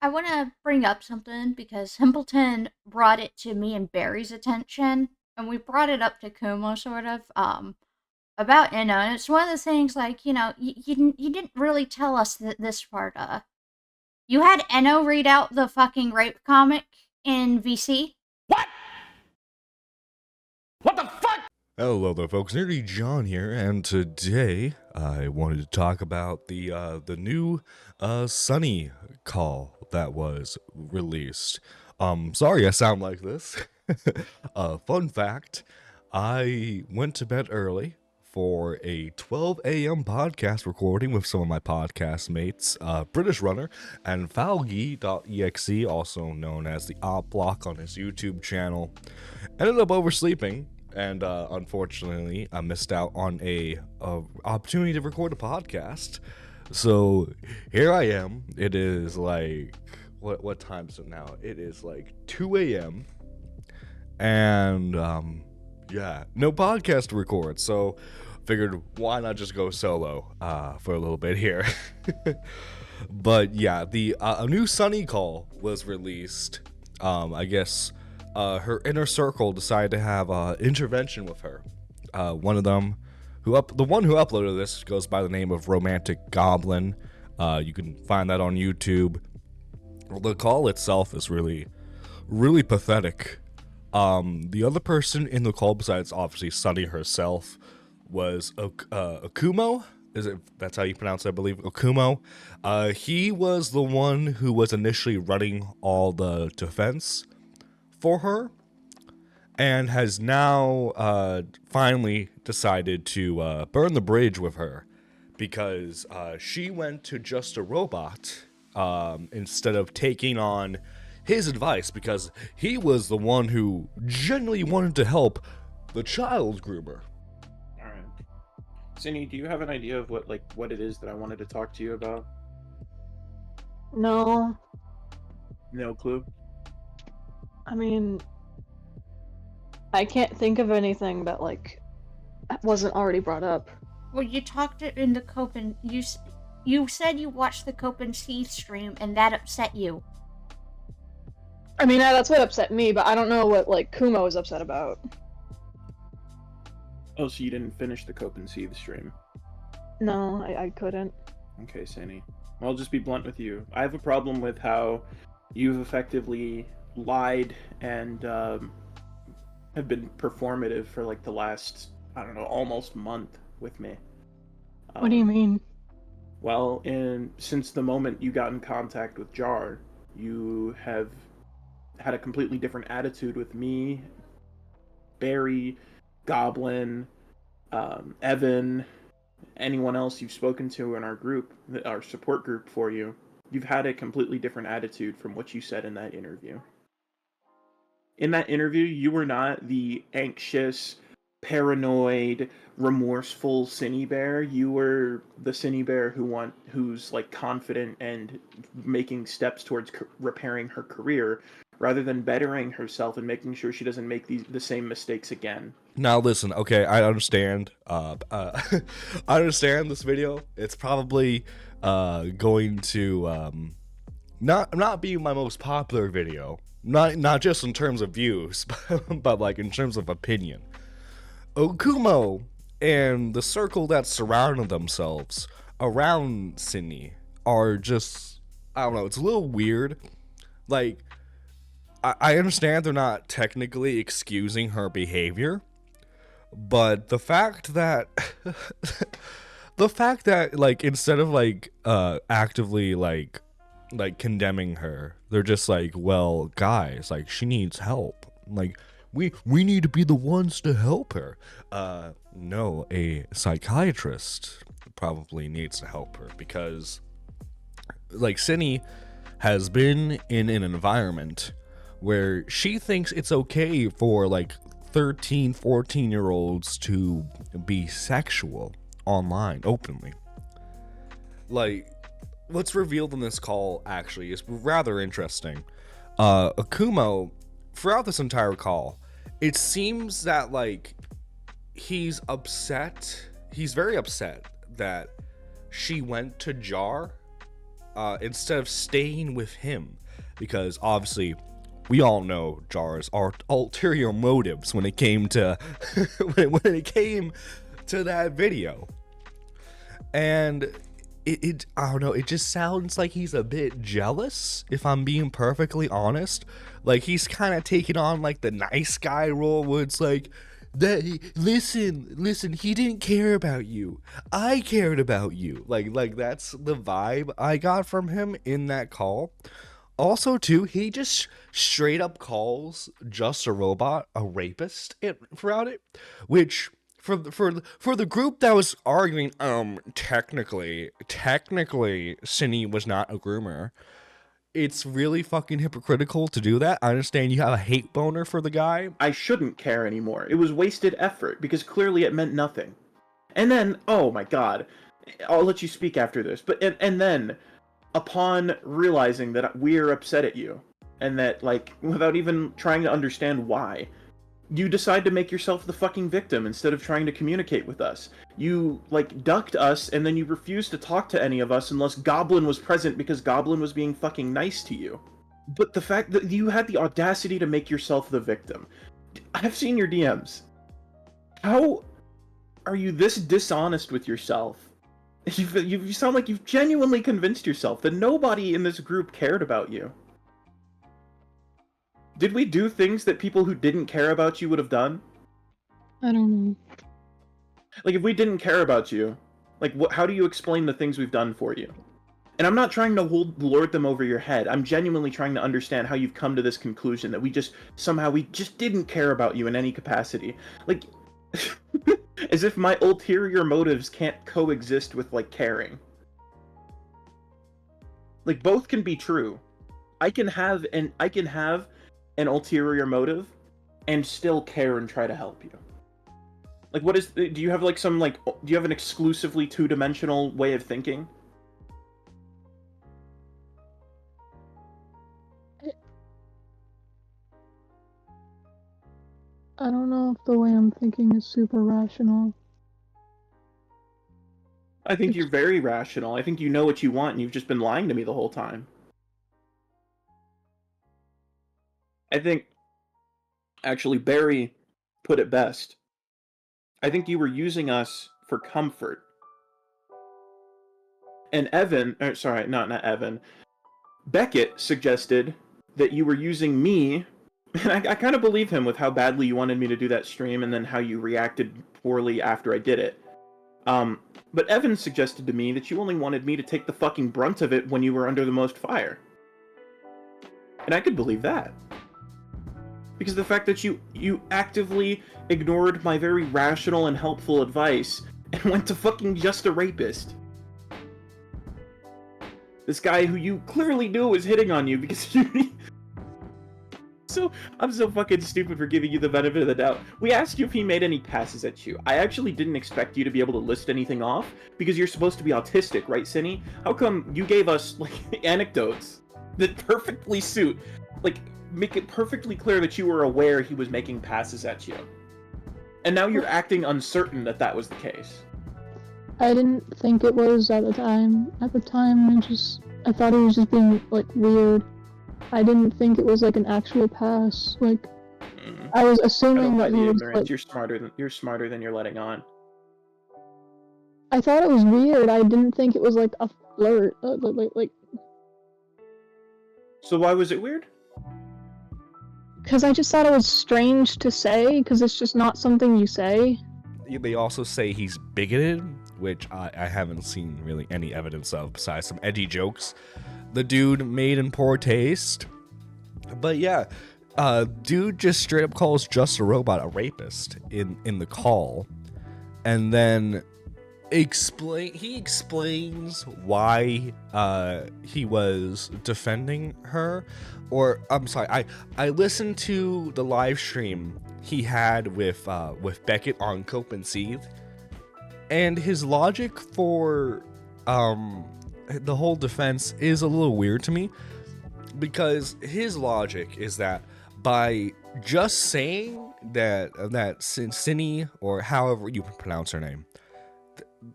I want to bring up something because Simpleton brought it to me and Barry's attention, and we brought it up to Kumo, sort of, about Inno, and it's one of the things, like, you didn't really tell us this part, you had Enno read out the fucking rape comic in VC? What? What the fuck? Hello there, folks. Nerdy John here, and today I wanted to talk about the new Sunny call that was released. Sorry I sound like this. Fun fact: I went to bed early for a 12 a.m. podcast recording with some of my podcast mates, British Runner and Falgi.exe, also known as the Op Block on his YouTube channel. Ended up oversleeping, and unfortunately I missed out on a opportunity to record a podcast. So here I am. It is like, what time is it now? It is like 2 a.m. and yeah, no podcast to record, so figured why not just go solo for a little bit here. But yeah, the a new Sunny call was released. I guess her inner circle decided to have intervention with her. One of them, the one who uploaded this, goes by the name of Romantic Goblin. You can find that on YouTube. The call itself is really pathetic. The other person in the call, besides obviously Sunny herself, was Okumo. That's how you pronounce it, I believe? Okumo. He was the one who was initially running all the defense for her, and has now finally decided to burn the bridge with her, because she went to Just a Robot instead of taking on his advice, because he was the one who genuinely wanted to help the child groomer. Alright. Cindy, do you have an idea of what it is that I wanted to talk to you about? No. No clue? I mean, I can't think of anything that, wasn't already brought up. Well, you talked it in the Copen. You said you watched the Copen C stream and that upset you. I mean, that's what upset me, but I don't know what, Kumo was upset about. Oh, so you didn't finish the Cope and Seethe stream? No, I couldn't. Okay, Cindy. I'll just be blunt with you. I have a problem with how you've effectively lied and have been performative for the last, I don't know, almost month with me. What do you mean? Well, since the moment you got in contact with Jar, you have had a completely different attitude with me, Barry, Goblin, Evan, anyone else you've spoken to in our group, our support group for you. You've had a completely different attitude from what you said in that interview. In that interview, you were not the anxious, paranoid, remorseful SynniBear. You were the SynniBear who's confident and making steps towards repairing her career, rather than bettering herself and making sure she doesn't make the same mistakes again. Now listen, okay, I understand. I understand this video. It's probably going to not be my most popular video. Not just in terms of views, but in terms of opinion. Okumo and the circle that surrounded themselves around Cindy are just, I don't know, it's a little weird. I understand they're not technically excusing her behavior, but the fact that instead of actively condemning her, they're just well, guys, she needs help. We need to be the ones to help her. No, a psychiatrist probably needs to help her, because Cindy has been in an environment where she thinks it's okay for 13, 14-year-olds to be sexual online openly. What's revealed in this call actually is rather interesting. Akumo, throughout this entire call, it seems that he's upset. He's very upset that she went to Jar instead of staying with him, because obviously we all know Jar's ulterior motives when it came to when it came to that video. And it I don't know, it just sounds like he's a bit jealous, if I'm being perfectly honest. Like, he's kind of taking on like the nice guy role, where it's like, listen, he didn't care about you, I cared about you. Like that's the vibe I got from him in that call. Also, too, he just straight up calls Just a Robot a rapist throughout it, which for the group that was arguing, technically, Cinny was not a groomer. It's really fucking hypocritical to do that. I understand you have a hate boner for the guy. I shouldn't care anymore. It was wasted effort, because clearly it meant nothing. And then, oh my god, I'll let you speak after this, but and then, upon realizing that we're upset at you, and that, like, without even trying to understand why, you decide to make yourself the fucking victim instead of trying to communicate with us. You, like, ducked us, and then you refused to talk to any of us unless Goblin was present, because Goblin was being fucking nice to you. But the fact that you had the audacity to make yourself the victim. I've seen your DMs. How are you this dishonest with yourself? You sound like you've genuinely convinced yourself that nobody in this group cared about you. Did we do things that people who didn't care about you would have done? I don't know. Like, if we didn't care about you, like, how do you explain the things we've done for you? And I'm not trying to lord them over your head. I'm genuinely trying to understand how you've come to this conclusion that we just didn't care about you in any capacity. Like, as if my ulterior motives can't coexist with, like, caring. Like, both can be true. I can have an ulterior motive and still care and try to help you. Like, do you have, like, do you have an exclusively two-dimensional way of thinking? I don't know if the way I'm thinking is super rational. I think you're very rational. I think you know what you want, and you've just been lying to me the whole time. I think, actually, Barry put it best. I think you were using us for comfort. And not Evan. Beckett suggested that you were using me, and I kind of believe him with how badly you wanted me to do that stream and then how you reacted poorly after I did it. But Evan suggested to me that you only wanted me to take the fucking brunt of it when you were under the most fire. And I could believe that. Because the fact that you actively ignored my very rational and helpful advice and went to fucking Just a Rapist. This guy who you clearly knew was hitting on you because you... I'm so fucking stupid for giving you the benefit of the doubt. We asked you if he made any passes at you. I actually didn't expect you to be able to list anything off, because you're supposed to be autistic, right, Cinny? How come you gave us, like, anecdotes that perfectly suit, like, make it perfectly clear that you were aware he was making passes at you? And now you're acting uncertain that that was the case. I didn't think it was at the time. At the time, I thought he was just being, like, weird. I didn't think it was, like, an actual pass. Like, I was assuming that he was, like... You're smarter than you're letting on. I thought it was weird. I didn't think it was, like, a flirt. Like... So why was it weird? Because I just thought it was strange to say, because it's just not something you say. They also say he's bigoted, which I haven't seen really any evidence of besides some edgy jokes the dude made in poor taste. But yeah, dude just straight up calls Just a Robot a rapist in the call, and then he explains why he was defending her. Or I'm sorry, I listened to the live stream he had with Beckett on Cope and Seethe, and his logic for the whole defense is a little weird to me, because his logic is that by just saying that Cinny, or however you pronounce her name,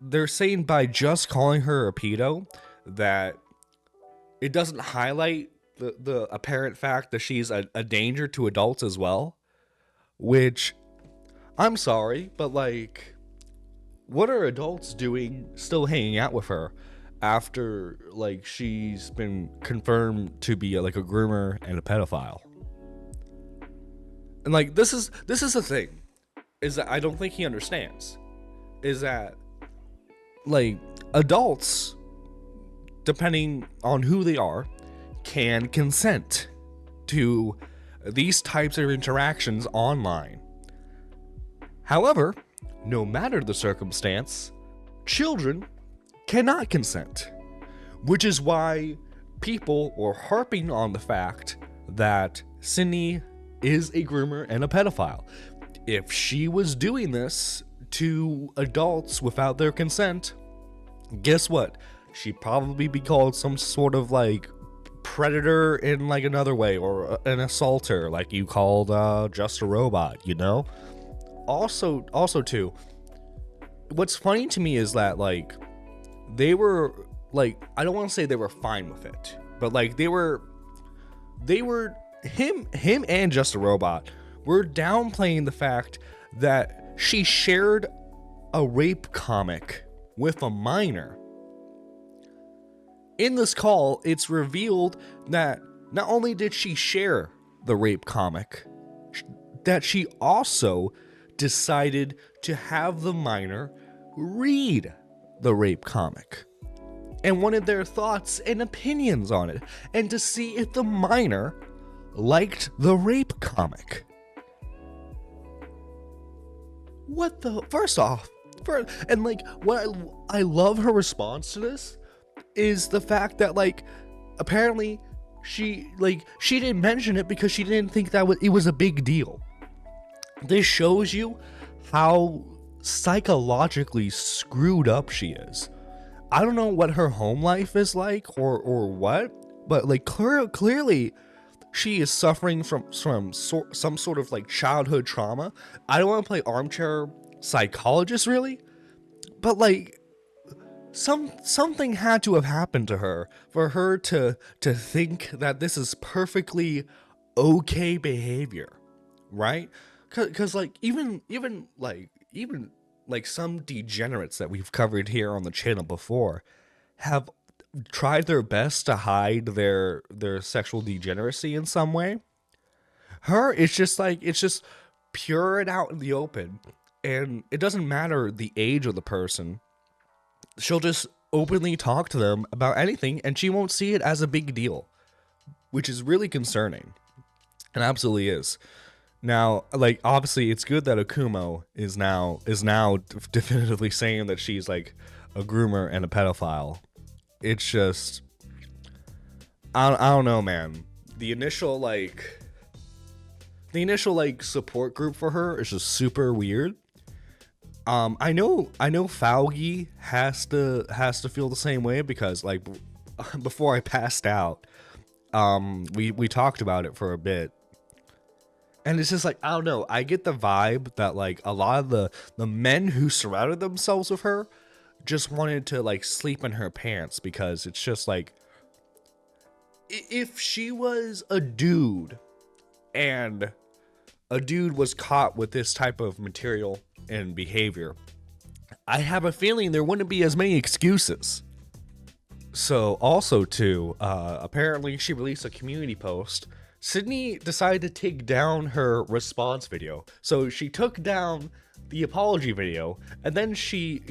they're saying by just calling her a pedo that it doesn't highlight the apparent fact that she's a danger to adults as well, which, I'm sorry, but like, what are adults doing still hanging out with her after like she's been confirmed to be like a groomer and a pedophile? And like, this is the thing, is that I don't think he understands, is that like, adults, depending on who they are, can consent to these types of interactions online. However, no matter the circumstance, children cannot consent, which is why people were harping on the fact that Synni is a groomer and a pedophile. If she was doing this to adults without their consent, guess what? She'd probably be called some sort of like predator in like another way, or an assaulter like you called Just a Robot, you know? Also too, what's funny to me is that like they were like, I don't want to say they were fine with it, but like they were him and Just a Robot were downplaying the fact that she shared a rape comic with a minor. In this call, it's revealed that not only did she share the rape comic, that she also decided to have the minor read the rape comic and wanted their thoughts and opinions on it, and to see if the minor liked the rape comic. What the? First off, and like, what I love her response to this is the fact that like, apparently she didn't mention it because she didn't think that it was a big deal. This shows you how psychologically screwed up she is. I don't know what her home life is like or what, but like clearly she is suffering from some sort of like childhood trauma. I don't want to play armchair psychologist really, but like something had to have happened to her for her to think that this is perfectly okay behavior, right? Because like even some degenerates that we've covered here on the channel before have tried their best to hide their sexual degeneracy in some way. Her, it's just pure and out in the open, and it doesn't matter the age of the person. She'll just openly talk to them about anything, and she won't see it as a big deal, which is really concerning. It absolutely is. Now, like, obviously, it's good that Akumo is now definitively saying that she's like a groomer and a pedophile. It's just, I don't know, man. The initial support group for her is just super weird. I know Faugi has to feel the same way, because like before I passed out, we talked about it for a bit. And it's just like, I don't know, I get the vibe that like a lot of the men who surrounded themselves with her just wanted to like sleep in her pants, because it's just like, if she was a dude and a dude was caught with this type of material and behavior, I have a feeling there wouldn't be as many excuses. So also too, apparently she released a community post. Synni decided to take down her response video. So she took down the apology video, and then she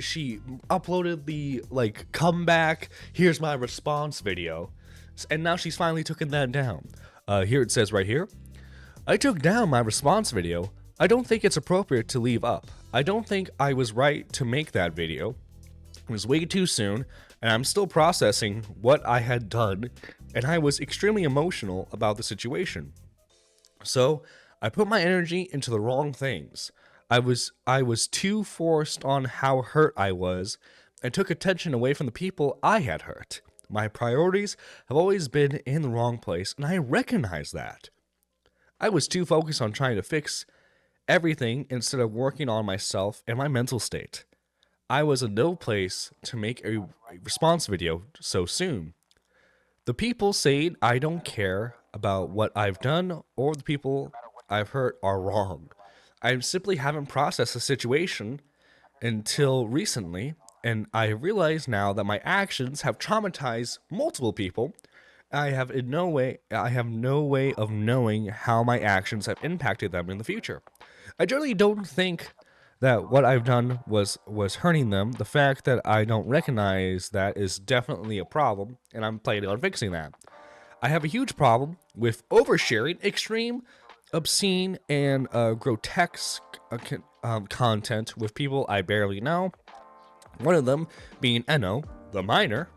uploaded the like comeback, here's my response video, and now she's finally taken that down. Here it says right here, I took down my response video. I don't think it's appropriate to leave up. I don't think I was right to make that video. It was way too soon, and I'm still processing what I had done, and I was extremely emotional about the situation. So I put my energy into the wrong things. I was too forced on how hurt I was, and took attention away from the people I had hurt. My priorities have always been in the wrong place, and I recognize that. I was too focused on trying to fix everything instead of working on myself and my mental state. I was in no place to make a response video so soon. The people saying I don't care about what I've done or the people I've hurt are wrong. I simply haven't processed the situation until recently, and I realize now that my actions have traumatized multiple people. I have no way of knowing how my actions have impacted them in the future. I generally don't think that what I've done was hurting them. The fact that I don't recognize that is definitely a problem, and I'm planning on fixing that. I have a huge problem with oversharing extreme, obscene, and grotesque content with people I barely know. One of them being Eno, the minor,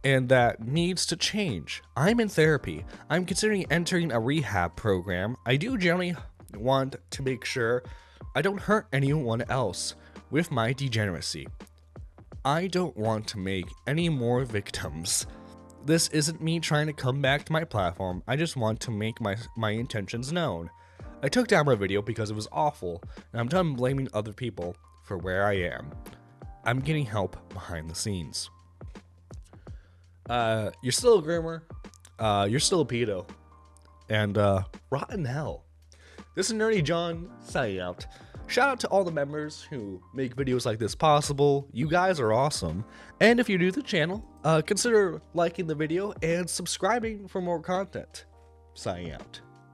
and that needs to change. I'm in therapy. I'm considering entering a rehab program. I do generally want to make sure I don't hurt anyone else with my degeneracy. I don't want to make any more victims. This isn't me trying to come back to my platform. I just want to make my intentions known. I took down my video because it was awful, and I'm done blaming other people for where I am. I'm getting help behind the scenes. You're still a groomer. You're still a pedo. And, rotten hell. This is Nerdy John, signing out. Shout out to all the members who make videos like this possible. You guys are awesome. And if you're new to the channel, consider liking the video and subscribing for more content. Signing out.